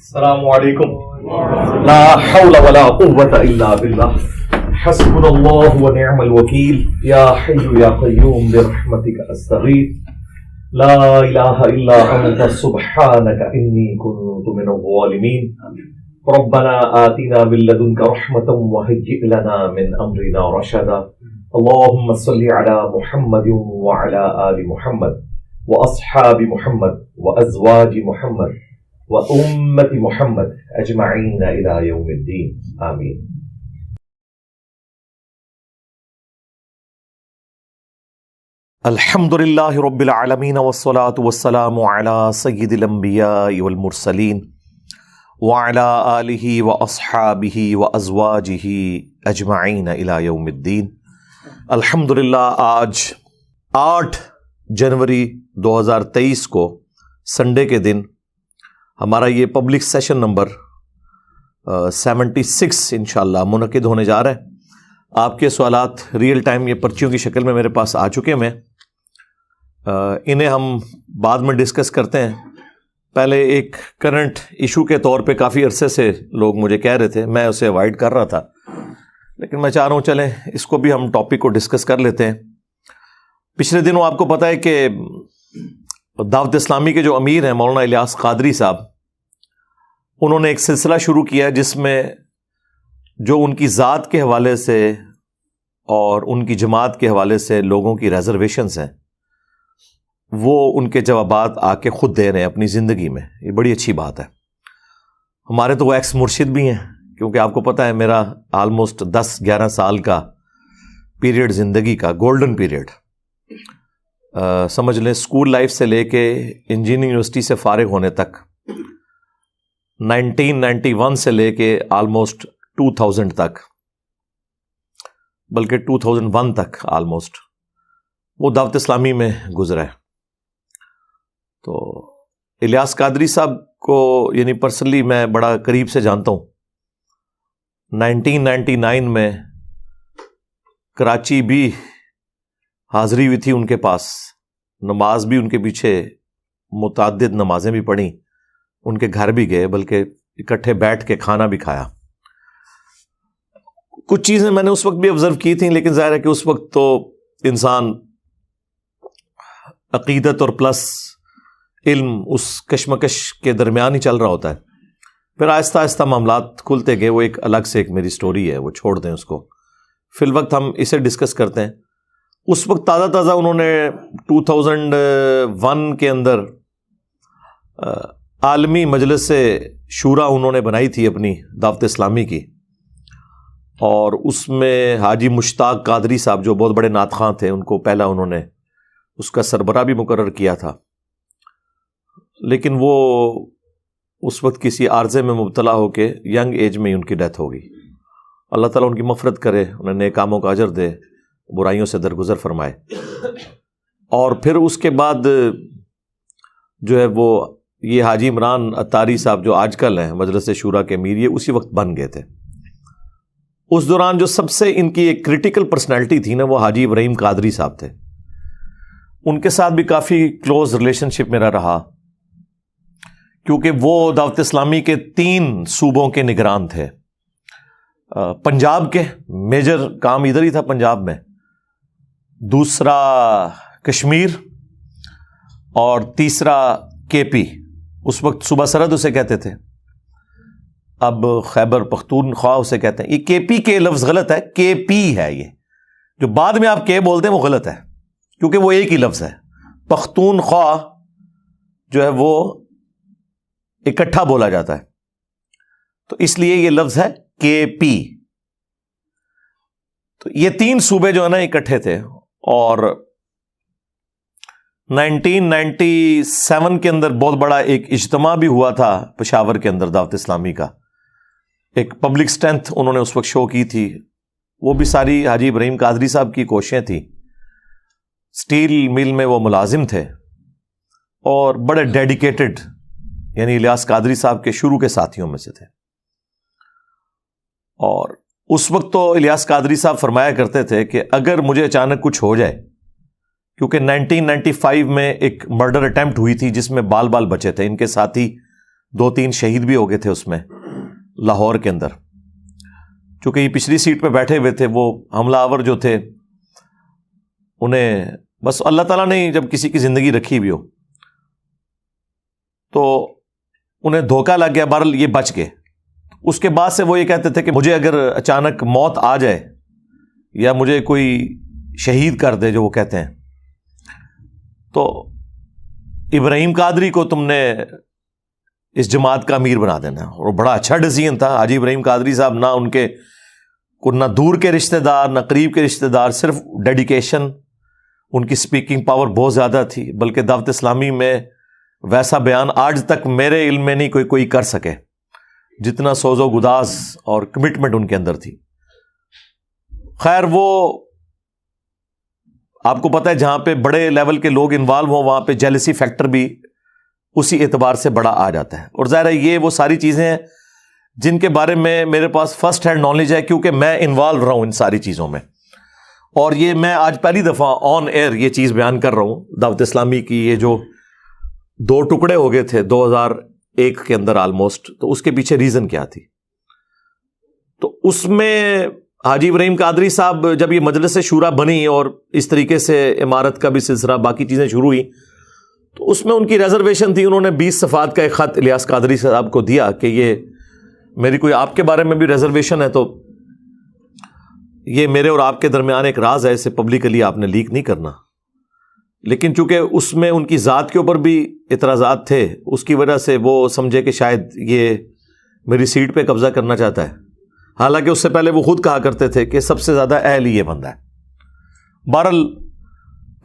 السلام علیکم. لا حول ولا قوة الا باللہ. حسبنا اللہ ونعم الوکیل. یا حی یا قیوم برحمتک استغیث. لا الہ الا انت سبحانک انی کنت من الظالمین. ربنا آتنا من لدنک رحمة وهیئ لنا من امرنا رشدا. اللهم صل على محمد وعلى آل محمد واصحاب محمد وازواج محمد وأمة محمد أجمعين إلى يوم الدين آمين. الحمد لله رب العالمين والصلاة والسلام على سيد الأنبياء والمرسلين وعلى آله وأصحابه وأزواجه أجمعين إلى يوم الدين. الحمد للہ آج 8 جنوری 2023 کو سنڈے کے دن ہمارا یہ پبلک سیشن نمبر 76 انشاءاللہ منعقد ہونے جا رہا ہے. آپ کے سوالات ریئل ٹائم یہ پرچیوں کی شکل میں میرے پاس آ چکے ہیں. انہیں ہم بعد میں ڈسکس کرتے ہیں. پہلے ایک کرنٹ ایشو کے طور پہ کافی عرصے سے لوگ مجھے کہہ رہے تھے، میں اسے اوائڈ کر رہا تھا، لیکن میں چاہ رہا ہوں چلیں اس کو بھی ہم ٹاپک کو ڈسکس کر لیتے ہیں. پچھلے دنوں آپ کو پتہ ہے کہ دعوت اسلامی کے جو امیر ہیں مولانا الیاس قادری صاحب، انہوں نے ایک سلسلہ شروع کیا جس میں جو ان کی ذات کے حوالے سے اور ان کی جماعت کے حوالے سے لوگوں کی ریزرویشنز ہیں، وہ ان کے جوابات آ کے خود دے رہے ہیں اپنی زندگی میں. یہ بڑی اچھی بات ہے. ہمارے تو وہ ایکس مرشد بھی ہیں، کیونکہ آپ کو پتہ ہے میرا آلموسٹ 10-11 سال کا پیریڈ زندگی کا گولڈن پیریڈ، سمجھ لیں اسکول لائف سے لے کے انجینئرنگ یونیورسٹی سے فارغ ہونے تک، 1991 سے لے کے آلموسٹ 2000 تک، بلکہ 2001 تک آلموسٹ وہ دعوت اسلامی میں گزرا ہے. تو الیاس قادری صاحب کو یعنی پرسنلی میں بڑا قریب سے جانتا ہوں. 1999 میں کراچی بھی حاضری ہوئی تھی ان کے پاس، نماز بھی ان کے پیچھے متعدد نمازیں بھی پڑھیں، ان کے گھر بھی گئے، بلکہ اکٹھے بیٹھ کے کھانا بھی کھایا. کچھ چیزیں میں نے اس وقت بھی آبزرو کی تھیں، لیکن ظاہر ہے کہ اس وقت تو انسان عقیدت اور پلس علم اس کشمکش کے درمیان ہی چل رہا ہوتا ہے. پھر آہستہ آہستہ معاملات کھلتے گئے. وہ ایک الگ سے ایک میری سٹوری ہے، وہ چھوڑ دیں اس کو. فی الوقت ہم اسے ڈسکس کرتے ہیں. اس وقت تازہ تازہ انہوں نے 2001 کے اندر عالمی مجلس شورا انہوں نے بنائی تھی اپنی دعوت اسلامی کی، اور اس میں حاجی مشتاق قادری صاحب جو بہت بڑے نعت خواں تھے، ان کو پہلا انہوں نے اس کا سربراہ بھی مقرر کیا تھا. لیکن وہ اس وقت کسی عارضے میں مبتلا ہو کے ینگ ایج میں ہی ان کی ڈیتھ ہو گئی. اللہ تعالیٰ ان کی مغفرت کرے، انہیں نیک کاموں کا اجر دے، برائیوں سے درگزر فرمائے. اور پھر اس کے بعد جو ہے وہ یہ حاجی عمران اتاری صاحب جو آج کل ہیں مجلس شورا کے امیر، یہ اسی وقت بن گئے تھے. اس دوران جو سب سے ان کی ایک کریٹیکل پرسنالٹی تھی نا، وہ حاجی ابراہیم قادری صاحب تھے. ان کے ساتھ بھی کافی کلوز ریلیشن شپ میرا رہا، کیونکہ وہ دعوت اسلامی کے 3 صوبوں کے نگران تھے. پنجاب کے میجر کام ادھر ہی تھا پنجاب میں، دوسرا کشمیر، اور تیسرا کے پی. اس وقت صوبہ سرحد اسے کہتے تھے، اب خیبر پختونخوا اسے کہتے ہیں. یہ کے پی کے لفظ غلط ہے، کے پی ہے. یہ جو بعد میں آپ کے بولتے ہیں وہ غلط ہے، کیونکہ وہ ایک ہی لفظ ہے. پختونخوا جو ہے وہ اکٹھا بولا جاتا ہے، تو اس لیے یہ لفظ ہے کے پی. تو یہ 3 صوبے جو ہے نا اکٹھے تھے. اور 1997 کے اندر بہت بڑا ایک اجتماع بھی ہوا تھا پشاور کے اندر دعوت اسلامی کا. ایک پبلک اسٹرینتھ انہوں نے اس وقت شو کی تھی. وہ بھی ساری حاجی ابراہیم قادری صاحب کی کوششیں تھیں. اسٹیل مل میں وہ ملازم تھے اور بڑے ڈیڈیکیٹڈ، یعنی الیاس قادری صاحب کے شروع کے ساتھیوں میں سے تھے. اور اس وقت تو الیاس قادری صاحب فرمایا کرتے تھے کہ اگر مجھے اچانک کچھ ہو جائے، کیونکہ 1995 میں ایک مرڈر اٹیمپٹ ہوئی تھی جس میں بال بچے تھے. ان کے ساتھی 2-3 شہید بھی ہو گئے تھے اس میں لاہور کے اندر. چونکہ یہ پچھلی سیٹ پہ بیٹھے ہوئے تھے, وہ حملہ آور جو تھے انہیں بس اللہ تعالیٰ نے جب کسی کی زندگی رکھی ہوئی ہو تو انہیں دھوکہ لگ گیا, بہرحال یہ بچ گئے. اس کے بعد سے وہ یہ کہتے تھے کہ مجھے اگر اچانک موت آ جائے یا مجھے کوئی شہید کر دے, جو وہ کہتے ہیں, تو ابراہیم قادری کو تم نے اس جماعت کا امیر بنا دینا. اور بڑا اچھا ڈیسیژن تھا. حاجی ابراہیم قادری صاحب نہ ان کے نہ دور کے رشتہ دار نہ قریب کے رشتہ دار, صرف ڈیڈیکیشن, ان کی سپیکنگ پاور بہت زیادہ تھی. بلکہ دعوت اسلامی میں ویسا بیان آج تک میرے علم میں نہیں کوئی کر سکے جتنا سوز و گداز اور کمٹمنٹ ان کے اندر تھی. خیر, وہ آپ کو پتہ ہے جہاں پہ بڑے لیول کے لوگ انوالو ہوں وہاں پہ جیلسی فیکٹر بھی اسی اعتبار سے بڑا آ جاتا ہے. اور ظاہر ہے یہ وہ ساری چیزیں ہیں جن کے بارے میں میرے پاس فرسٹ ہینڈ نالج ہے, کیونکہ میں انوالو رہا ہوں ان ساری چیزوں میں. اور یہ میں آج پہلی دفعہ آن ایئر یہ چیز بیان کر رہا ہوں. دعوت اسلامی کی یہ جو 2 ٹکڑے ہو گئے تھے 2001 کے اندر آلموسٹ, تو اس کے پیچھے ریزن کیا تھی. تو اس میں حاجی ابراہیم قادری صاحب جب یہ مجلس شورا بنی اور اس طریقے سے عمارت کا بھی سلسلہ باقی چیزیں شروع ہوئی, تو اس میں ان کی ریزرویشن تھی. انہوں نے 20 صفحات کا ایک خط الیاس قادری صاحب کو دیا کہ یہ میری کوئی آپ کے بارے میں بھی ریزرویشن ہے, تو یہ میرے اور آپ کے درمیان ایک راز ہے, اسے پبلکلی آپ نے لیک نہیں کرنا. لیکن چونکہ اس میں ان کی ذات کے اوپر بھی اعتراضات تھے, اس کی وجہ سے وہ سمجھے کہ شاید یہ میری سیٹ پہ قبضہ کرنا چاہتا ہے. حالانکہ اس سے پہلے وہ خود کہا کرتے تھے کہ سب سے زیادہ اہل یہ بندہ ہے. بہرحال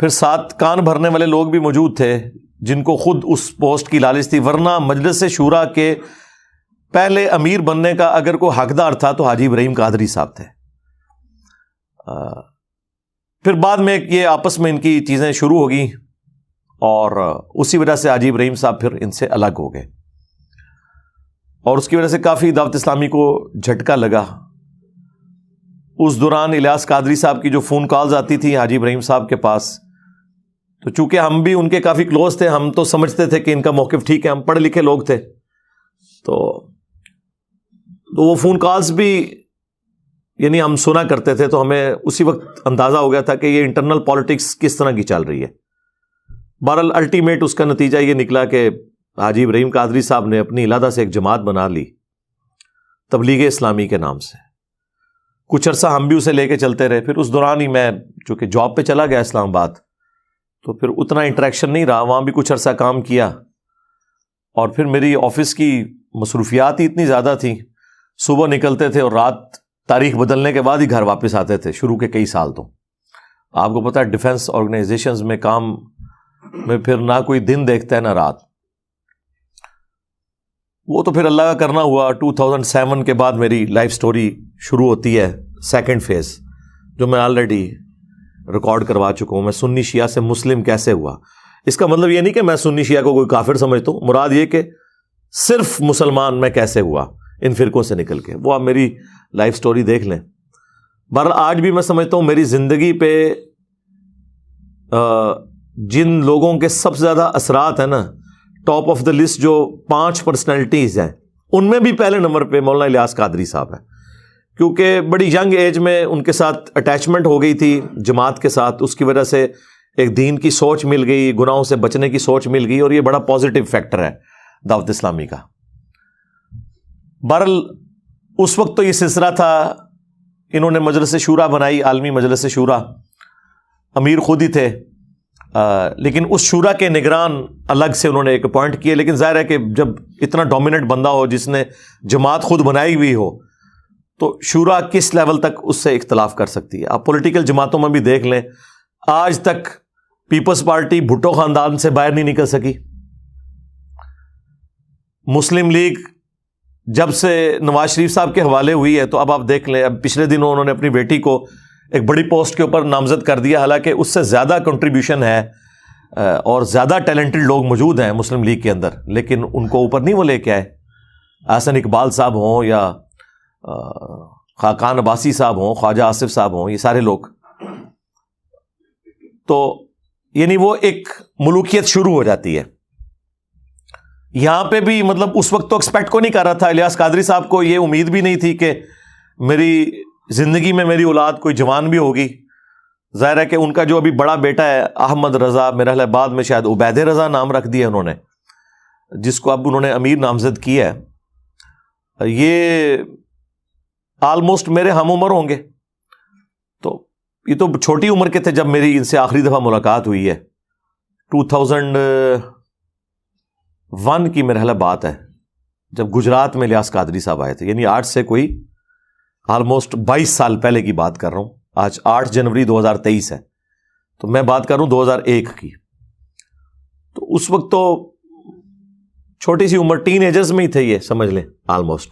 پھر ساتھ کان بھرنے والے لوگ بھی موجود تھے جن کو خود اس پوسٹ کی لالچ تھی, ورنہ مجلس شورا کے پہلے امیر بننے کا اگر کوئی حقدار تھا تو حاجی ابراہیم قادری صاحب تھے. پھر بعد میں یہ آپس میں ان کی چیزیں شروع ہو گئیں اور اسی وجہ سے حاجی ابراہیم صاحب پھر ان سے الگ ہو گئے, اور اس کی وجہ سے کافی دعوت اسلامی کو جھٹکا لگا. اس دوران الیاس قادری صاحب کی جو فون کالز آتی تھی حاجی ابراہیم صاحب کے پاس, تو چونکہ ہم بھی ان کے کافی کلوز تھے, ہم تو سمجھتے تھے کہ ان کا موقف ٹھیک ہے, ہم پڑھے لکھے لوگ تھے, تو وہ فون کالز بھی یعنی ہم سنا کرتے تھے, تو ہمیں اسی وقت اندازہ ہو گیا تھا کہ یہ انٹرنل پالیٹکس کس طرح کی چل رہی ہے. بہرحال الٹیمیٹ اس کا نتیجہ یہ نکلا کہ حاجی ابراہیم قادری صاحب نے اپنی علادہ سے ایک جماعت بنا لی تبلیغ اسلامی کے نام سے. کچھ عرصہ ہم بھی اسے لے کے چلتے رہے. پھر اس دوران ہی میں چونکہ جاب پہ چلا گیا اسلام آباد, تو پھر اتنا انٹریکشن نہیں رہا, وہاں بھی کچھ عرصہ کام کیا. اور پھر میری آفس کی مصروفیات ہی اتنی زیادہ تھیں, صبح نکلتے تھے اور رات تاریخ بدلنے کے بعد ہی گھر واپس آتے تھے شروع کے کئی سال. تو آپ کو پتہ ہے ڈیفنس آرگنائزیشنز میں کام میں پھر نہ کوئی دن دیکھتا ہے نہ رات. وہ تو پھر اللہ کا کرنا ہوا. 2007 کے بعد میری لائف سٹوری شروع ہوتی ہے, سیکنڈ فیز, جو میں آلریڈی ریکارڈ کروا چکا ہوں. میں سنی شیعہ سے مسلم کیسے ہوا. اس کا مطلب یہ نہیں کہ میں سنی شیعہ کو کوئی کافر سمجھتا ہوں, مراد یہ کہ صرف مسلمان میں کیسے ہوا ان فرقوں سے نکل کے. وہ آپ میری لائف سٹوری دیکھ لیں. بہرحال آج بھی میں سمجھتا ہوں میری زندگی پہ جن لوگوں کے سب سے زیادہ اثرات ہیں نا, ٹاپ آف دا لسٹ جو 5 پرسنالٹیز ہیں, ان میں بھی پہلے نمبر پہ مولانا الیاس قادری صاحب ہیں. کیونکہ بڑی ینگ ایج میں ان کے ساتھ اٹیچمنٹ ہو گئی تھی جماعت کے ساتھ, اس کی وجہ سے ایک دین کی سوچ مل گئی, گناہوں سے بچنے کی سوچ مل گئی, اور یہ بڑا پازیٹیو فیکٹر ہے دعوت اسلامی کا. بہرحال اس وقت تو یہ سلسلہ تھا, انہوں نے مجلس شورا بنائی, عالمی مجلس شورا, امیر خود ہی تھے, لیکن اس شورا کے نگران الگ سے انہوں نے ایک اپوائنٹ کیے. لیکن ظاہر ہے کہ جب اتنا ڈومیننٹ بندہ ہو جس نے جماعت خود بنائی ہوئی ہو, تو شورا کس لیول تک اس سے اختلاف کر سکتی ہے. آپ پولیٹیکل جماعتوں میں بھی دیکھ لیں, آج تک پیپلز پارٹی بھٹو خاندان سے باہر نہیں نکل سکی. مسلم لیگ جب سے نواز شریف صاحب کے حوالے ہوئی ہے, تو اب آپ دیکھ لیں, اب پچھلے دنوں انہوں نے اپنی بیٹی کو ایک بڑی پوسٹ کے اوپر نامزد کر دیا, حالانکہ اس سے زیادہ کنٹریبیوشن ہے اور زیادہ ٹیلنٹڈ لوگ موجود ہیں مسلم لیگ کے اندر, لیکن ان کو اوپر نہیں وہ لے کے آئے. احسن اقبال صاحب ہوں یا خاقان عباسی صاحب ہوں, خواجہ آصف صاحب ہوں, یہ سارے لوگ, تو یعنی وہ ایک ملوکیت شروع ہو جاتی ہے. یہاں پہ بھی مطلب اس وقت تو ایکسپیکٹ کو نہیں کر رہا تھا. الیاس قادری صاحب کو یہ امید بھی نہیں تھی کہ میری زندگی میں میری اولاد کوئی جوان بھی ہوگی. ظاہر ہے کہ ان کا جو ابھی بڑا بیٹا ہے احمد رضا، میرا خیال بعد میں شاید عبید رضا نام رکھ دیا انہوں نے، جس کو اب انہوں نے امیر نامزد کیا ہے. یہ آلموسٹ میرے ہم عمر ہوں گے. تو یہ تو چھوٹی عمر کے تھے جب میری ان سے آخری دفعہ ملاقات ہوئی ہے. 2001 کی میرے خیال بات ہے جب گجرات میں الیاس قادری صاحب آئے تھے، یعنی آج سے کوئی آلموسٹ 22 سال پہلے کی بات کر رہا ہوں. آج 8 جنوری 2023 ہے، تو میں بات کر رہا ہوں 2001 کی. تو اس وقت تو چھوٹی سی عمر، ٹین ایجرز میں ہی تھے یہ، سمجھ لیں آلموسٹ.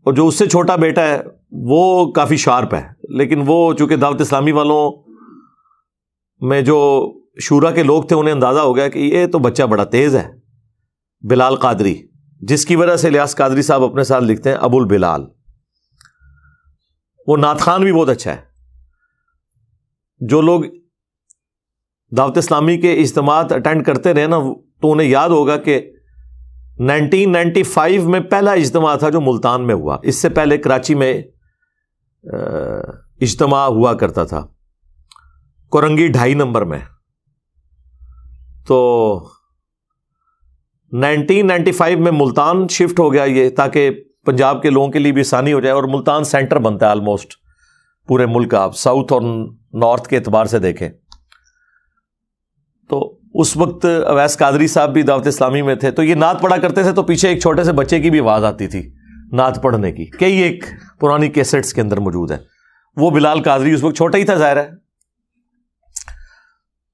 اور جو اس سے چھوٹا بیٹا ہے وہ کافی شارپ ہے، لیکن وہ چونکہ دعوت اسلامی والوں میں جو شورا کے لوگ تھے انہیں اندازہ ہو گیا کہ یہ تو بچہ بڑا تیز ہے، بلال قادری، جس کی وجہ سے الیاس قادری صاحب اپنے ساتھ لکھتے ہیں ابو البلال. وہ نعت خوان بھی بہت اچھا ہے. جو لوگ دعوت اسلامی کے اجتماعات اٹینڈ کرتے رہے نا تو انہیں یاد ہوگا کہ 1995 میں پہلا اجتماع تھا جو ملتان میں ہوا. اس سے پہلے کراچی میں اجتماع ہوا کرتا تھا کورنگی 2.5 نمبر میں. تو 1995 میں ملتان شفٹ ہو گیا یہ، تاکہ پنجاب کے لوگوں کے لیے بھی آسانی ہو جائے، اور ملتان سینٹر بنتا ہے آلموسٹ پورے ملک کا، آپ ساؤتھ اور نارتھ کے اعتبار سے دیکھیں. تو اس وقت اویس قادری صاحب بھی دعوت اسلامی میں تھے، تو یہ نعت پڑھا کرتے تھے، تو پیچھے ایک چھوٹے سے بچے کی بھی آواز آتی تھی نعت پڑھنے کی. کئی ایک پرانی کیسٹس کے اندر موجود ہے. وہ بلال قادری اس وقت چھوٹا ہی تھا ظاہر ہے.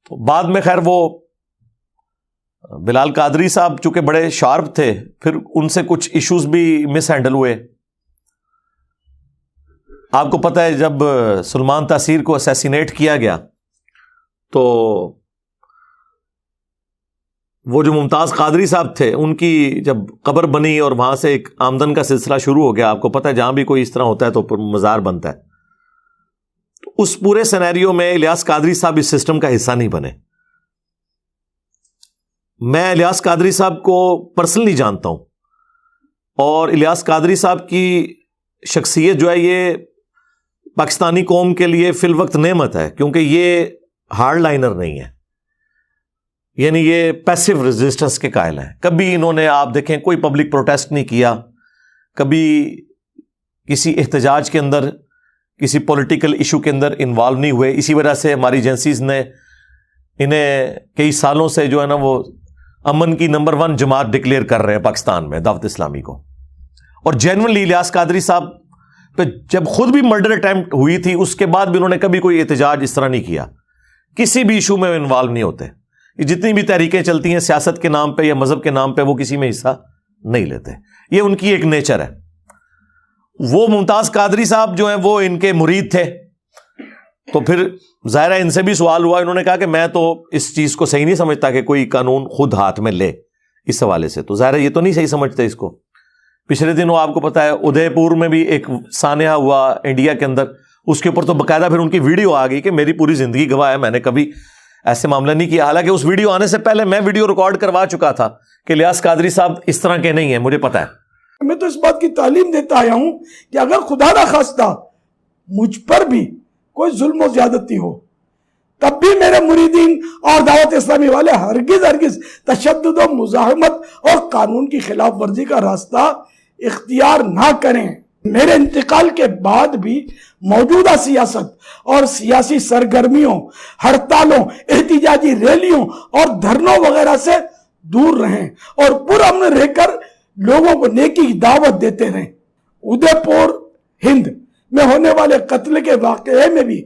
تو بعد میں خیر وہ بلال قادری صاحب چونکہ بڑے شارپ تھے، پھر ان سے کچھ ایشوز بھی مس ہینڈل ہوئے. آپ کو پتہ ہے جب سلمان تاثیر کو اسیسینیٹ کیا گیا تو وہ جو ممتاز قادری صاحب تھے ان کی جب قبر بنی اور وہاں سے ایک آمدن کا سلسلہ شروع ہو گیا. آپ کو پتہ ہے جہاں بھی کوئی اس طرح ہوتا ہے تو مزار بنتا ہے. تو اس پورے سینیریو میں الیاس قادری صاحب اس سسٹم کا حصہ نہیں بنے. میں الیاس قادری صاحب کو پرسنلی جانتا ہوں، اور الیاس قادری صاحب کی شخصیت جو ہے یہ پاکستانی قوم کے لیے فی الوقت نعمت ہے، کیونکہ یہ ہارڈ لائنر نہیں ہے. یعنی یہ پیسو ریزسٹنس کے قائل ہیں. کبھی انہوں نے آپ دیکھیں کوئی پبلک پروٹیسٹ نہیں کیا، کبھی کسی احتجاج کے اندر، کسی پولیٹیکل ایشو کے اندر انوالو نہیں ہوئے. اسی وجہ سے ہماری ایجنسیز نے انہیں کئی سالوں سے جو ہے نا وہ امن کی نمبر 1 جماعت ڈکلیئر کر رہے ہیں پاکستان میں، دعوت اسلامی کو. اور جینوئنلی الیاس قادری صاحب پہ جب خود بھی مرڈر اٹیمپٹ ہوئی تھی اس کے بعد بھی انہوں نے کبھی کوئی احتجاج اس طرح نہیں کیا. کسی بھی ایشو میں انوالو نہیں ہوتے. جتنی بھی تحریکیں چلتی ہیں سیاست کے نام پہ یا مذہب کے نام پہ وہ کسی میں حصہ نہیں لیتے. یہ ان کی ایک نیچر ہے. وہ ممتاز قادری صاحب جو ہیں وہ ان کے مرید تھے، تو پھر ظاہر ہے ان سے بھی سوال ہوا. انہوں نے کہا کہ میں تو اس چیز کو صحیح نہیں سمجھتا کہ کوئی قانون خود ہاتھ میں لے اس حوالے سے. تو ظاہر ہے یہ تو نہیں صحیح سمجھتے اس کو. پچھلے دنوں آپ کو پتا ہے ادے پور میں بھی ایک سانحہ ہوا انڈیا کے اندر، اس کے اوپر تو باقاعدہ پھر ان کی ویڈیو آ گئی کہ میری پوری زندگی گواہ ہے، میں نے کبھی ایسے معاملہ نہیں کیا. حالانکہ اس ویڈیو آنے سے پہلے میں ویڈیو ریکارڈ کروا چکا تھا کہ الیاس قادری صاحب اس طرح کے نہیں ہیں، مجھے پتا ہے. میں تو اس بات کی تعلیم دیتا آیا ہوں کہ اگر خدا نہ خواستہ مجھ پر بھی کوئی ظلم و زیادتی ہو تب بھی میرے مریدین اور دعوت اسلامی والے ہرگز تشدد و مزاحمت اور قانون کی خلاف ورزی کا راستہ اختیار نہ کریں. میرے انتقال کے بعد بھی موجودہ سیاست اور سیاسی سرگرمیوں، ہڑتالوں، احتجاجی ریلیوں اور دھرنوں وغیرہ سے دور رہیں اور پرامن رہ کر لوگوں کو نیکی کی دعوت دیتے رہیں. ادے پور ہند میں ہونے والے قتل کے واقعے میں بھی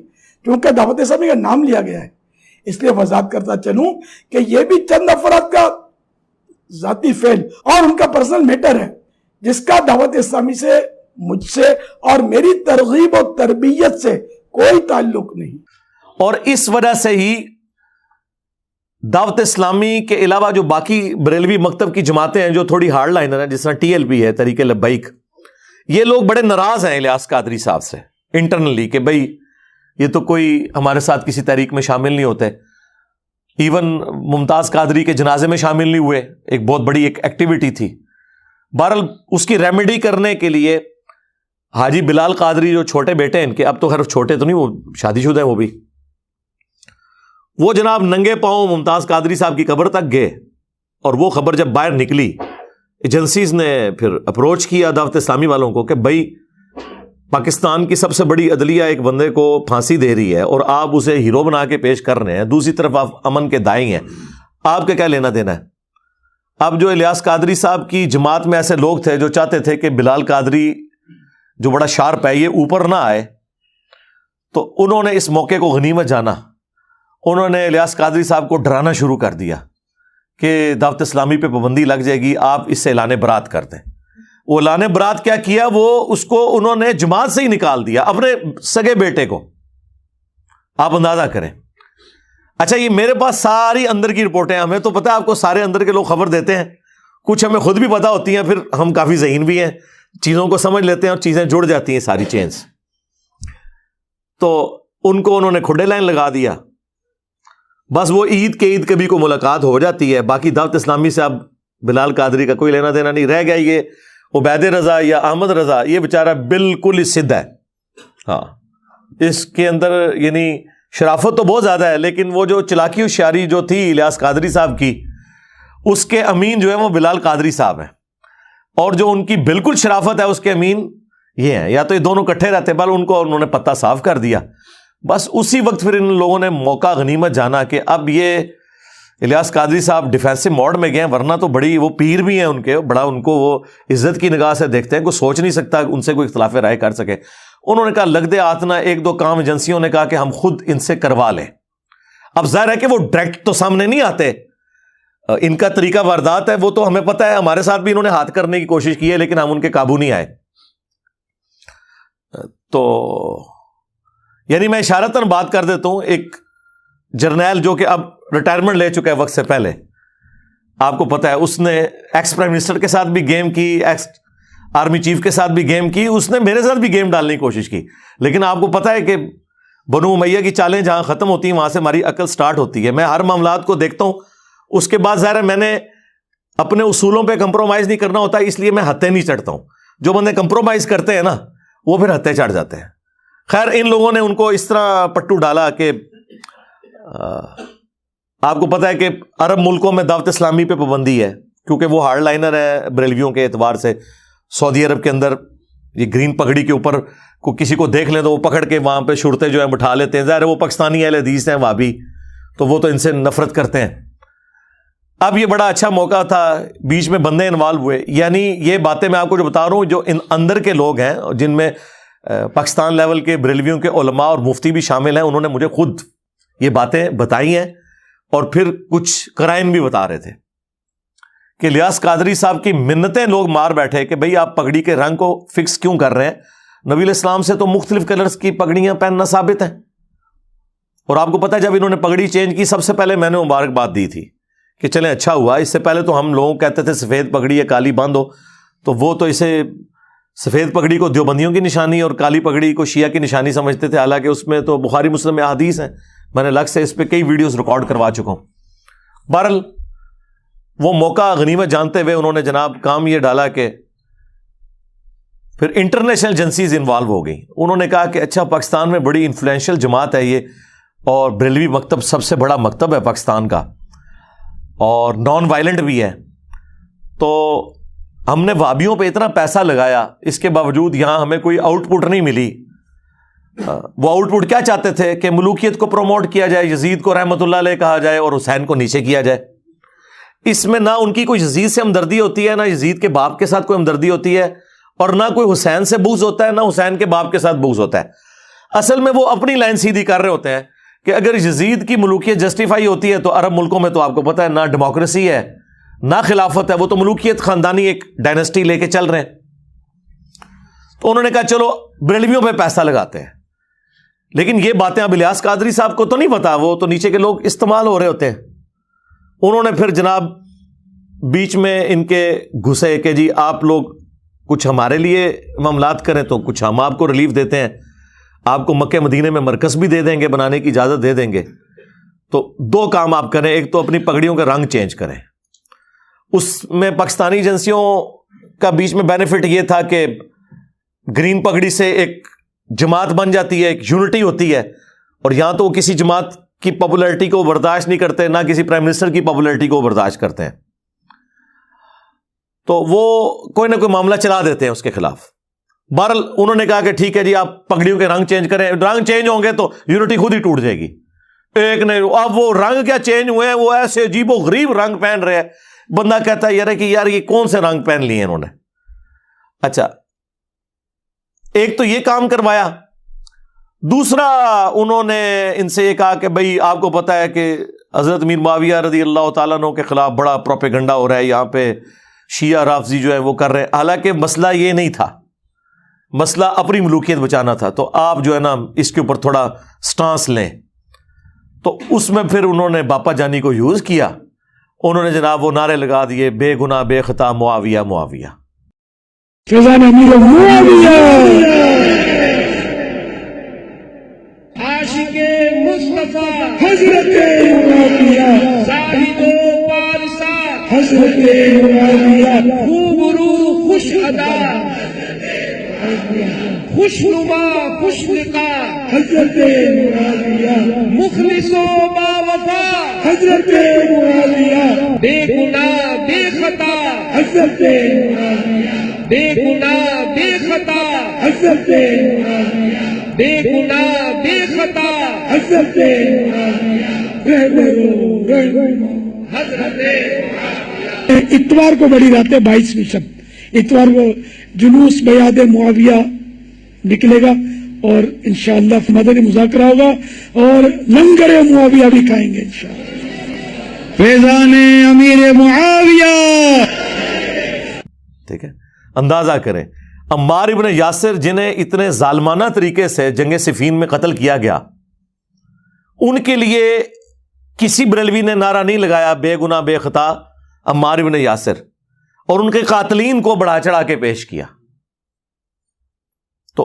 کیونکہ دعوت اسلامی کا نام لیا گیا ہے اس لیے وضاحت کرتا چلوں کہ یہ بھی چند افراد کا ذاتی فعل اور ان کا پرسنل میٹر ہے جس کا دعوت اسلامی سے، مجھ سے اور میری ترغیب و تربیت سے کوئی تعلق نہیں. اور اس وجہ سے ہی دعوت اسلامی کے علاوہ جو باقی بریلوی مکتب کی جماعتیں ہیں جو تھوڑی ہارڈ لائنر ہیں، جس طرح TLP ہے، تحریک لبیک، یہ لوگ بڑے ناراض ہیں الیاس قادری صاحب سے انٹرنلی کہ بھئی یہ تو کوئی ہمارے ساتھ کسی تحریک میں شامل نہیں ہوتے. ایون ممتاز قادری کے جنازے میں شامل نہیں ہوئے، ایک بہت بڑی ایک ایکٹیویٹی تھی. بہرحال اس کی ریمیڈی کرنے کے لیے حاجی بلال قادری جو چھوٹے بیٹے ہیں ان کے، اب تو خیر چھوٹے تو نہیں، وہ شادی شدہ ہیں وہ بھی، وہ جناب ننگے پاؤں ممتاز قادری صاحب کی قبر تک گئے. اور وہ خبر جب باہر نکلی، ایجنسیز نے پھر اپروچ کیا دعوت اسلامی والوں کو کہ بھائی پاکستان کی سب سے بڑی عدلیہ ایک بندے کو پھانسی دے رہی ہے اور آپ اسے ہیرو بنا کے پیش کر رہے ہیں، دوسری طرف آپ امن کے دائیں ہیں، آپ کا کیا لینا دینا ہے؟ اب جو الیاس قادری صاحب کی جماعت میں ایسے لوگ تھے جو چاہتے تھے کہ بلال قادری جو بڑا شارپ ہے یہ اوپر نہ آئے، تو انہوں نے اس موقع کو غنیمت جانا، انہوں نے الیاس قادری صاحب کو ڈرانا شروع کر دیا کہ دعوت اسلامی پہ پابندی لگ جائے گی، آپ اس سے اعلان برات کر دیں. وہ اعلان برات کیا کیا، وہ اس کو انہوں نے جماعت سے ہی نکال دیا، اپنے سگے بیٹے کو. آپ اندازہ کریں. اچھا یہ میرے پاس ساری اندر کی رپورٹیں، ہمیں تو پتہ ہے آپ کو سارے اندر کے لوگ خبر دیتے ہیں، کچھ ہمیں خود بھی پتہ ہوتی ہیں، پھر ہم کافی ذہین بھی ہیں، چیزوں کو سمجھ لیتے ہیں اور چیزیں جڑ جاتی ہیں ساری چینز. تو ان کو انہوں نے کھڈے لائن لگا دیا. بس وہ عید کے عید کبھی کو ملاقات ہو جاتی ہے، باقی دعوت اسلامی سے اب بلال قادری کا کوئی لینا دینا نہیں رہ گیا. یہ عبید رضا یا احمد رضا یہ بیچارہ بالکل ہی سدھ ہے. ہاں اس کے اندر یعنی شرافت تو بہت زیادہ ہے، لیکن وہ جو چلاکی ہوشیاری جو تھی الیاس قادری صاحب کی، اس کے امین جو ہے وہ بلال قادری صاحب ہیں، اور جو ان کی بالکل شرافت ہے اس کے امین یہ ہیں. یا تو یہ دونوں کٹھے رہتے، بل ان کو انہوں نے پتہ صاف کر دیا. بس اسی وقت پھر ان لوگوں نے موقع غنیمت جانا کہ اب یہ الیاس قادری صاحب ڈیفینسو موڈ میں گئے ہیں، ورنہ تو بڑی وہ پیر بھی ہیں ان کے، بڑا ان کو وہ عزت کی نگاہ سے دیکھتے ہیں، کوئی سوچ نہیں سکتا ان سے کوئی اختلاف رائے کر سکے. انہوں نے کہا لگ دے آتنا، ایک دو کام ایجنسیوں نے کہا کہ ہم خود ان سے کروا لیں. اب ظاہر ہے کہ وہ ڈائریکٹ تو سامنے نہیں آتے، ان کا طریقہ واردات ہے، وہ تو ہمیں پتہ ہے، ہمارے ساتھ بھی انہوں نے ہاتھ کرنے کی کوشش کی ہے لیکن ہم ان کے قابو نہیں آئے. تو یعنی میں اشارتاً بات کر دیتا ہوں، ایک جرنیل جو کہ اب ریٹائرمنٹ لے چکا ہے وقت سے پہلے، آپ کو پتہ ہے اس نے ایکس پرائم منسٹر کے ساتھ بھی گیم کی، ایکس آرمی چیف کے ساتھ بھی گیم کی، اس نے میرے ساتھ بھی گیم ڈالنے کی کوشش کی. لیکن آپ کو پتہ ہے کہ بنو امیہ کی چالیں جہاں ختم ہوتی ہیں وہاں سے ہماری عقل سٹارٹ ہوتی ہے. میں ہر معاملات کو دیکھتا ہوں، اس کے بعد ظاہر ہے میں نے اپنے اصولوں پہ کمپرومائز نہیں کرنا ہوتا، اس لیے میں ہتھے نہیں چڑھتا ہوں. جو بندے کمپرومائز کرتے ہیں نا وہ پھر ہتھے چڑھ جاتے ہیں. خیر ان لوگوں نے ان کو اس طرح پٹو ڈالا کہ آپ کو پتہ ہے کہ عرب ملکوں میں دعوت اسلامی پہ پابندی ہے کیونکہ وہ ہارڈ لائنر ہے بریلویوں کے اعتبار سے. سعودی عرب کے اندر یہ گرین پگڑی کے اوپر کو کسی کو دیکھ لیں تو وہ پکڑ کے وہاں پہ شرطیں جو ہیں بٹھا لیتے ہیں. ظاہر ہے وہ پاکستانی اہل حدیث ہیں وہابی، تو وہ تو ان سے نفرت کرتے ہیں. اب یہ بڑا اچھا موقع تھا، بیچ میں بندے انوالو ہوئے. یعنی یہ باتیں میں آپ کو جو بتا رہا ہوں، جو ان اندر کے لوگ ہیں جن میں پاکستان لیول کے بریلویوں کے علماء اور مفتی بھی شامل ہیں، انہوں نے مجھے خود یہ باتیں بتائی ہیں اور پھر کچھ قرائن بھی بتا رہے تھے کہ الیاس قادری صاحب کی منتیں لوگ مار بیٹھے کہ بھئی آپ پگڑی کے رنگ کو فکس کیوں کر رہے ہیں؟ نبی علیہ السلام سے تو مختلف کلرز کی پگڑیاں پہننا ثابت ہیں. اور آپ کو پتہ ہے جب انہوں نے پگڑی چینج کی، سب سے پہلے میں نے مبارکباد دی تھی کہ چلیں اچھا ہوا. اس سے پہلے تو ہم لوگوں کہتے تھے سفید پگڑی یا کالی باندھ ہو، تو وہ تو اسے سفید پگڑی کو دیوبندیوں کی نشانی اور کالی پگڑی کو شیعہ کی نشانی سمجھتے تھے، حالانکہ اس میں تو بخاری مسلم میں احادیث ہیں. میں نے الگ سے اس پہ کئی ویڈیوز ریکارڈ کروا چکا ہوں. بہرحال وہ موقع غنیمت جانتے ہوئے انہوں نے جناب کام یہ ڈالا کہ پھر انٹرنیشنل ایجنسیز انوالو ہو گئی. انہوں نے کہا کہ اچھا پاکستان میں بڑی انفلوئنشل جماعت ہے یہ، اور بریلوی مکتب سب سے بڑا مکتب ہے پاکستان کا اور نان وائلنٹ بھی ہے، تو ہم نے وہابیوں پہ اتنا پیسہ لگایا، اس کے باوجود یہاں ہمیں کوئی آؤٹ پٹ نہیں ملی. وہ آؤٹ پٹ کیا چاہتے تھے کہ ملوکیت کو پروموٹ کیا جائے، یزید کو رحمۃ اللہ علیہ کہا جائے اور حسین کو نیچے کیا جائے. اس میں نہ ان کی کوئی یزید سے ہمدردی ہوتی ہے، نہ یزید کے باپ کے ساتھ کوئی ہمدردی ہوتی ہے، اور نہ کوئی حسین سے بغض ہوتا ہے، نہ حسین کے باپ کے ساتھ بغض ہوتا ہے. اصل میں وہ اپنی لائن سیدھی کر رہے ہوتے ہیں کہ اگر یزید کی ملوکیت جسٹیفائی ہوتی ہے تو عرب ملکوں میں تو آپ کو پتہ ہے نہ ڈیموکریسی ہے نہ خلافت ہے، وہ تو ملوکیت خاندانی ایک ڈائنسٹی لے کے چل رہے ہیں. تو انہوں نے کہا چلو بریلویوں پہ پیسہ لگاتے ہیں. لیکن یہ باتیں اب الیاس قادری صاحب کو تو نہیں پتا، وہ تو نیچے کے لوگ استعمال ہو رہے ہوتے ہیں. انہوں نے پھر جناب بیچ میں ان کے گھسے کہ جی آپ لوگ کچھ ہمارے لیے معاملات کریں تو کچھ ہم آپ کو ریلیف دیتے ہیں، آپ کو مکہ مدینے میں مرکز بھی دے دیں گے، بنانے کی اجازت دے دیں گے. تو دو کام آپ کریں. ایک تو اپنی پگڑیوں کا رنگ چینج کریں. اس میں پاکستانی ایجنسیوں کا بیچ میں بینیفٹ یہ تھا کہ گرین پگڑی سے ایک جماعت بن جاتی ہے, ایک یونٹی ہوتی ہے, اور یہاں تو وہ کسی جماعت کی پاپولرٹی کو برداشت نہیں کرتے, نہ کسی پرائم منسٹر کی پاپولرٹی کو برداشت کرتے ہیں, تو وہ کوئی نہ کوئی معاملہ چلا دیتے ہیں اس کے خلاف. بہرحال انہوں نے کہا کہ ٹھیک ہے جی آپ پگڑیوں کے رنگ چینج کریں, رنگ چینج ہوں گے تو یونٹی خود ہی ٹوٹ جائے گی. ایک نہیں, اب وہ رنگ کیا چینج ہوئے ہیں, وہ ایسے عجیب و غریب رنگ پہن رہے ہیں, بندہ کہتا ہے یار یہ کون سے رنگ پہن لیے انہوں نے. اچھا, ایک تو یہ کام کروایا. دوسرا انہوں نے ان سے یہ کہا کہ بھئی آپ کو پتا ہے کہ حضرت امیر معاویہ رضی اللہ تعالیٰ عنہ کے خلاف بڑا پروپیگنڈا ہو رہا ہے یہاں پہ, شیعہ رافضی جو ہے وہ کر رہے ہیں. حالانکہ مسئلہ یہ نہیں تھا, مسئلہ اپنی ملوکیت بچانا تھا. تو آپ جو ہے نا اس کے اوپر تھوڑا سٹانس لیں. تو اس میں پھر انہوں نے باپا جانی کو یوز کیا. انہوں نے جناب وہ نعرے لگا دیے, بے گناہ بے خطا معاویہ معاویہ. فیضان امیر معاویہ, عاشق مصطفیٰ حضرت معاویہ, زاہد و پارسا حضرت معاویہ, خوبرو خوش ادا خوش نما خوش لقا حضرت معاویہ, مخلص و باوفا حضرت معاویہ, بے گناہ بے خطا حضرت معاویہ, بے گناہ بے خطا حضرت معاویہ, بے گناہ بے خطا حضرت معاویہ, رہبرو حضرت اتوار کو بڑی رات ہے 22ویں شب, اتوار کو جلوس بیعت معاویہ نکلے گا اور انشاءاللہ مدنی مذاکرہ ہوگا اور لنگر معاویہ بھی کھائیں گے انشاءاللہ. فیضان امیر معاویہ. ٹھیک ہے, اندازہ کریں عمار ابن یاسر جنہیں اتنے ظالمانہ طریقے سے جنگ صفین میں قتل کیا گیا, ان کے لیے کسی بریلوی نے نعرہ نہیں لگایا بے گناہ بے خطا عمار ابن یاسر, اور ان کے قاتلین کو بڑھا چڑھا کے پیش کیا. تو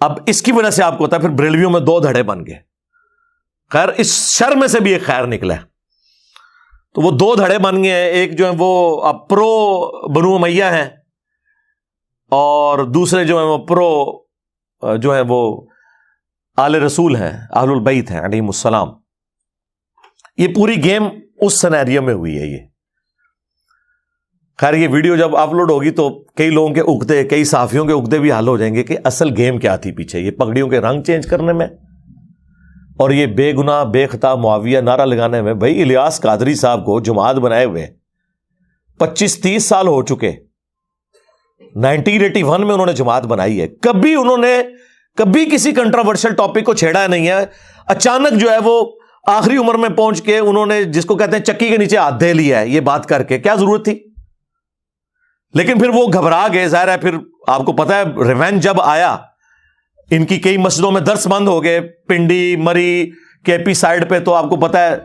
اب اس کی وجہ سے آپ کو ہوتا ہے پھر بریلویوں میں دو دھڑے بن گئے. خیر اس شر میں سے بھی ایک خیر نکلا ہے. تو وہ دو دھڑے بن گئے ہیں, ایک جو ہے وہ اب پرو بنو امیہ ہیں, اور دوسرے جو ہیں وہ پرو جو ہیں وہ آل رسول ہیں, اہل البیت ہیں علیہم السلام. یہ پوری گیم اس سینیریو میں ہوئی ہے. یہ خیر یہ ویڈیو جب اپلوڈ ہوگی تو کئی لوگوں کے عقدے, کئی صحافیوں کے عقدے بھی حل ہو جائیں گے کہ اصل گیم کیا تھی پیچھے, یہ پگڑیوں کے رنگ چینج کرنے میں اور یہ بے گناہ بے خطا معاویہ نعرہ لگانے میں. بھائی الیاس قادری صاحب کو جماعت بنائے ہوئے 25-30 سال ہو چکے, 1981 میں انہوں نے جماعت بنائی ہے. کبھی انہوں نے کبھی کسی کنٹروورشل ٹاپک کو چھیڑا نہیں ہے. اچانک جو ہے وہ آخری عمر میں پہنچ کے انہوں نے جس کو کہتے ہیں چکی کے نیچے ہاتھ دے لیا ہے یہ بات کر کے, کیا ضرورت تھی؟ لیکن پھر وہ گھبرا گئے. ظاہر ہے پھر آپ کو پتا ہے ریونج جب آیا, ان کی کئی مسجدوں میں درس بند ہو گئے, پنڈی مری کے پی سائڈ پہ. تو آپ کو پتا ہے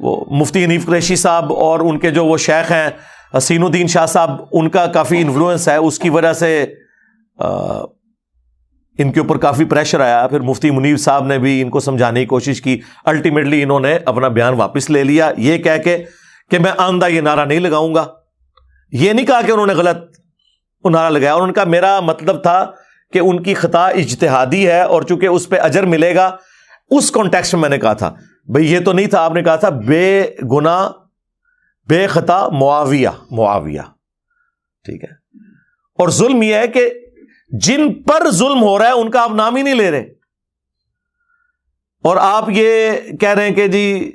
وہ مفتی حنیف قریشی صاحب اور ان کے جو وہ شیخ ہیں حسین الدین شاہ صاحب, ان کا کافی انفلوئنس ہے. اس کی وجہ سے ان کے اوپر کافی پریشر آیا. پھر مفتی منیر صاحب نے بھی ان کو سمجھانے کی کوشش کی. الٹیمیٹلی انہوں نے اپنا بیان واپس لے لیا, یہ کہہ کے کہ میں آئندہ یہ نعرہ نہیں لگاؤں گا. یہ نہیں کہا کہ انہوں نے غلط نعرہ لگایا, اور ان کا میرا مطلب تھا کہ ان کی خطا اجتہادی ہے, اور چونکہ اس پہ اجر ملے گا اس کانٹیکسٹ میں نے کہا تھا. بھئی یہ تو نہیں تھا, آپ نے کہا تھا بے گناہ بے خطا معاویہ معاویہ. ٹھیک ہے, اور ظلم یہ ہے کہ جن پر ظلم ہو رہا ہے ان کا آپ نام ہی نہیں لے رہے, اور آپ یہ کہہ رہے ہیں کہ جی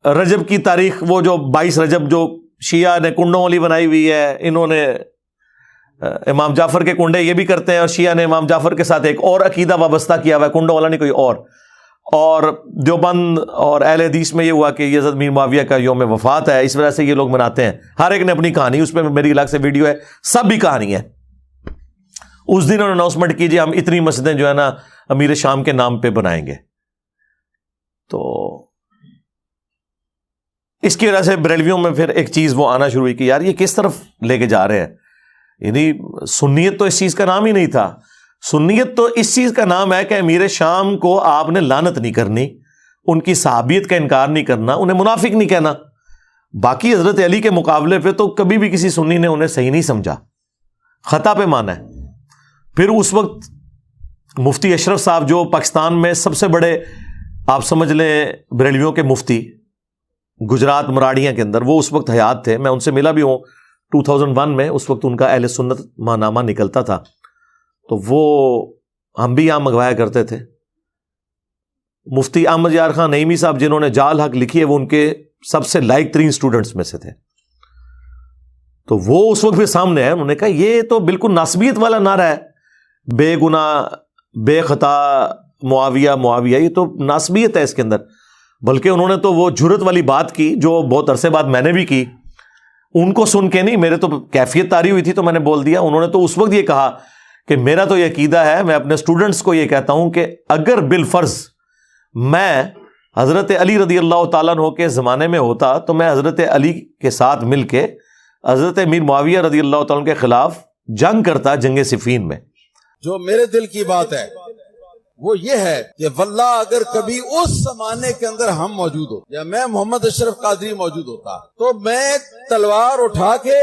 رجب کی تاریخ, وہ جو 22 رجب جو شیعہ نے کنڈوں والی بنائی ہوئی ہے, انہوں نے امام جعفر کے کنڈے یہ بھی کرتے ہیں, اور شیعہ نے امام جعفر کے ساتھ ایک اور عقیدہ وابستہ کیا ہوا ہے, کنڈوں والا نہیں کوئی اور. اور دیوبند اور اہل حدیث میں یہ ہوا کہ یزید میر معاویہ کا یوم وفات ہے, اس وجہ سے یہ لوگ مناتے ہیں. ہر ایک نے اپنی کہانی, اس پہ میری الگ سے ویڈیو ہے, سب بھی کہانی ہے. اس دن انہوں نے اناؤنسمنٹ کیجیے ہم اتنی مسجدیں جو ہے نا امیر شام کے نام پہ بنائیں گے. تو اس کی وجہ سے بریلویوں میں پھر ایک چیز وہ آنا شروع ہوئی کہ یار یہ کس طرف لے کے جا رہے ہیں. یعنی سنیت تو اس چیز کا نام ہی نہیں تھا. سنیت تو اس چیز کا نام ہے کہ امیر شام کو آپ نے لعنت نہیں کرنی, ان کی صحابیت کا انکار نہیں کرنا، انہیں منافق نہیں کہنا. باقی حضرت علی کے مقابلے پہ تو کبھی بھی کسی سنی نے انہیں صحیح نہیں سمجھا، خطا پہ مانا ہے. پھر اس وقت مفتی اشرف صاحب جو پاکستان میں سب سے بڑے آپ سمجھ لیں بریلویوں کے مفتی گجرات مراڑیاں کے اندر، وہ اس وقت حیات تھے. میں ان سے ملا بھی ہوں 2001 میں، اس وقت ان کا اہل سنت ماہنامہ نکلتا تھا، تو وہ ہم بھی یہاں منگوایا کرتے تھے. مفتی احمد یار خان نعیمی صاحب جنہوں نے جال حق لکھی ہے، وہ ان کے سب سے لائق ترین سٹوڈنٹس میں سے تھے. تو وہ اس وقت بھی سامنے ہے، انہوں نے کہا یہ تو بالکل ناسبیت والا نعرہ ہے، بے گناہ بے خطا معاویہ معاویہ، یہ تو ناسبیت ہے اس کے اندر. بلکہ انہوں نے تو وہ جرت والی بات کی جو بہت عرصے بعد میں نے بھی کی، ان کو سن کے نہیں، میرے تو کیفیت طاری ہوئی تھی تو میں نے بول دیا. انہوں نے تو اس وقت یہ کہا کہ میرا تو یہ عقیدہ ہے، میں اپنے اسٹوڈنٹس کو یہ کہتا ہوں کہ اگر بالفرض میں حضرت علی رضی اللہ تعالیٰ عنہ کے زمانے میں ہوتا تو میں حضرت علی کے ساتھ مل کے حضرت امیر معاویہ رضی اللہ تعالیٰ عنہ کے خلاف جنگ کرتا جنگ صفین میں. جو میرے دل کی بات ہے وہ یہ ہے کہ واللہ اگر کبھی اس زمانے کے اندر ہم موجود ہو یا میں محمد اشرف قادری موجود ہوتا تو میں تلوار اٹھا کے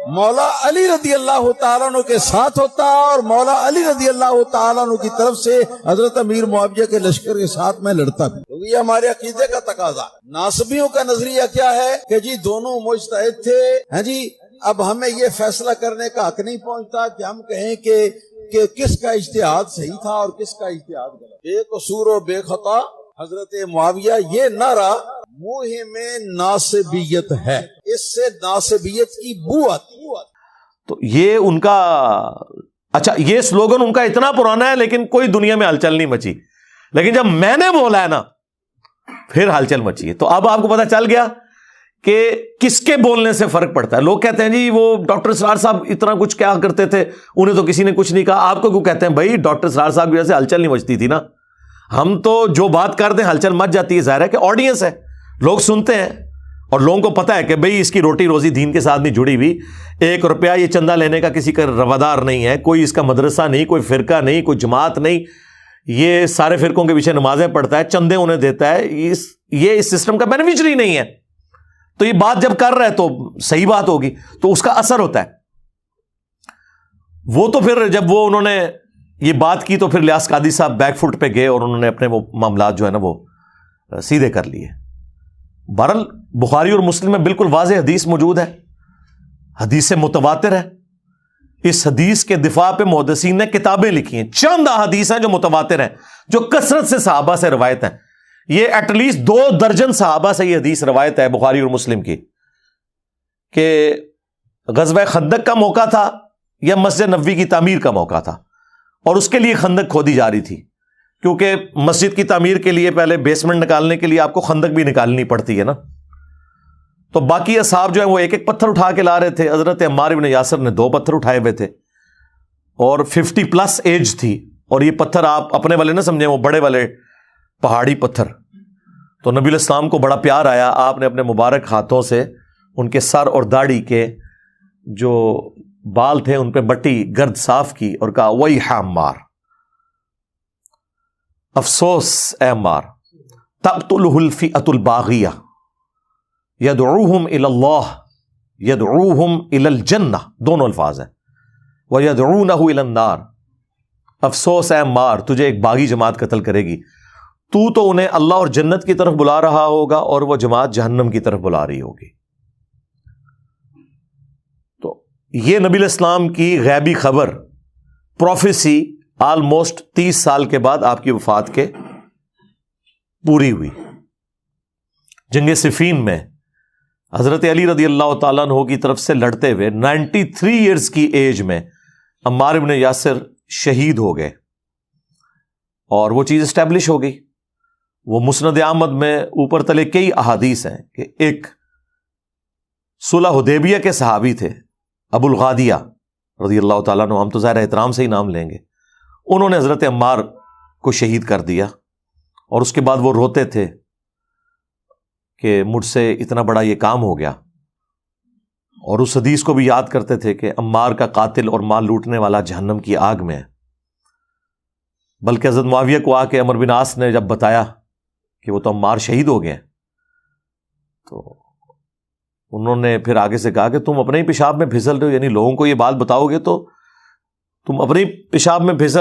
مولا علی رضی اللہ تعالیٰ عنہ کے ساتھ ہوتا اور مولا علی رضی اللہ تعالیٰ عنہ کی طرف سے حضرت امیر معاویہ کے لشکر کے ساتھ میں لڑتا بھی، کیونکہ یہ ہمارے عقیدے کا تقاضا. ناصبیوں کا نظریہ کیا ہے کہ جی دونوں مجتہد تھے، ہاں جی اب ہمیں یہ فیصلہ کرنے کا حق نہیں پہنچتا کہ ہم کہیں کہ کس کا اجتہاد صحیح تھا اور کس کا اجتہاد غلط. بے قصور و بے خطا حضرت معاویہ، یہ نعرہ موہم ناصبیت ہے، اس سے ناصبیت کی بو آتی. تو یہ ان کا اچھا یہ سلوگن ان کا اتنا پرانا ہے لیکن کوئی دنیا میں ہلچل نہیں مچی، لیکن جب میں نے بولا ہے نا پھر ہلچل مچی ہے. تو اب آپ کو پتہ چل گیا کہ کس کے بولنے سے فرق پڑتا ہے. لوگ کہتے ہیں جی وہ ڈاکٹر اسرار صاحب اتنا کچھ کیا کرتے تھے، انہیں تو کسی نے کچھ نہیں کہا. آپ کو کیوں کہتے ہیں؟ بھائی ڈاکٹر اسرار صاحب کی وجہ سے ہلچل نہیں مچتی تھی نا. ہم تو جو بات کرتے ہیں ہلچل مچ جاتی ہے، ظاہر ہے کہ آڈینس ہے، لوگ سنتے ہیں اور لوگوں کو پتا ہے کہ بھئی اس کی روٹی روزی دین کے ساتھ نہیں جڑی ہوئی. 1 روپیہ یہ چندہ لینے کا کسی کا روادار نہیں ہے، کوئی اس کا مدرسہ نہیں، کوئی فرقہ نہیں، کوئی جماعت نہیں، یہ سارے فرقوں کے پیچھے نمازیں پڑھتا ہے، چندے انہیں دیتا ہے، یہ اس سسٹم کا بینیفیشری نہیں ہے. تو یہ بات جب کر رہے تو صحیح بات ہوگی تو اس کا اثر ہوتا ہے. وہ تو پھر جب وہ انہوں نے یہ بات کی تو پھر لیاس قادری صاحب بیک فٹ پہ گئے اور انہوں نے اپنے وہ معاملات جو ہے نا وہ سیدھے کر لیے. بہرحال بخاری اور مسلم میں بالکل واضح حدیث موجود ہے، حدیث متواتر ہے. اس حدیث کے دفاع پہ محدثین نے کتابیں لکھی ہیں. چند احادیث ہیں جو متواتر ہیں، جو کثرت سے صحابہ سے روایت ہیں. یہ ایٹ لیسٹ 2 درجن صحابہ سے یہ حدیث روایت ہے بخاری اور مسلم کی کہ غزوہ خندق کا موقع تھا یا مسجد نبوی کی تعمیر کا موقع تھا، اور اس کے لیے خندق کھودی جا رہی تھی، کیونکہ مسجد کی تعمیر کے لیے پہلے بیسمنٹ نکالنے کے لیے آپ کو خندق بھی نکالنی پڑتی ہے نا. تو باقی اصحاب جو ہیں وہ 1 پتھر اٹھا کے لا رہے تھے. حضرت عمار بن یاسر نے 2 پتھر اٹھائے ہوئے تھے اور 50+ ایج تھی، اور یہ پتھر آپ اپنے والے نہ سمجھیں، وہ بڑے والے پہاڑی پتھر. تو نبی علیہ السلام کو بڑا پیار آیا، آپ نے اپنے مبارک ہاتھوں سے ان کے سر اور داڑھی کے جو بال تھے ان پہ بٹی گرد صاف کی اور کہا وَيْحَ عَمَّارَ، افسوس اے عمار، تقتلہ الفئۃ الباغیہ یدعوہم الی اللہ یدعوہم الی الجنہ، دونوں الفاظ ہیں، ویدعونہ الی النار. افسوس اے عمار، تجھے ایک باغی جماعت قتل کرے گی، تو انہیں اللہ اور جنت کی طرف بلا رہا ہوگا اور وہ جماعت جہنم کی طرف بلا رہی ہوگی. تو یہ نبی علیہ السلام کی غیبی خبر، پروفیسی، آلموسٹ 30 سال کے بعد آپ کی وفات کے پوری ہوئی. جنگ صفین میں حضرت علی رضی اللہ تعالیٰ عنہ کی طرف سے لڑتے ہوئے 93 ایئرز کی ایج میں عمار بن یاسر شہید ہو گئے، اور وہ چیز اسٹیبلش ہو گئی. وہ مسند احمد میں اوپر تلے کئی احادیث ہیں کہ ایک صلح حدیبیہ کے صحابی تھے ابو الغادیہ رضی اللہ تعالیٰ عنہ، ہم تو ظاہر احترام سے ہی نام لیں گے، انہوں نے حضرت عمار کو شہید کر دیا، اور اس کے بعد وہ روتے تھے کہ مجھ سے اتنا بڑا یہ کام ہو گیا، اور اس حدیث کو بھی یاد کرتے تھے کہ عمار کا قاتل اور مال لوٹنے والا جہنم کی آگ میں ہے. بلکہ حضرت معاویہ کو آ کے عمرو بن عاص نے جب بتایا کہ وہ تو عمار شہید ہو گئے ہیں. تو انہوں نے پھر آگے سے کہا کہ تم اپنے ہی پیشاب میں پھسل رہے ہو، یعنی لوگوں کو یہ بات بتاؤ گے تو تم اپنے ہی پیشاب میں پھسل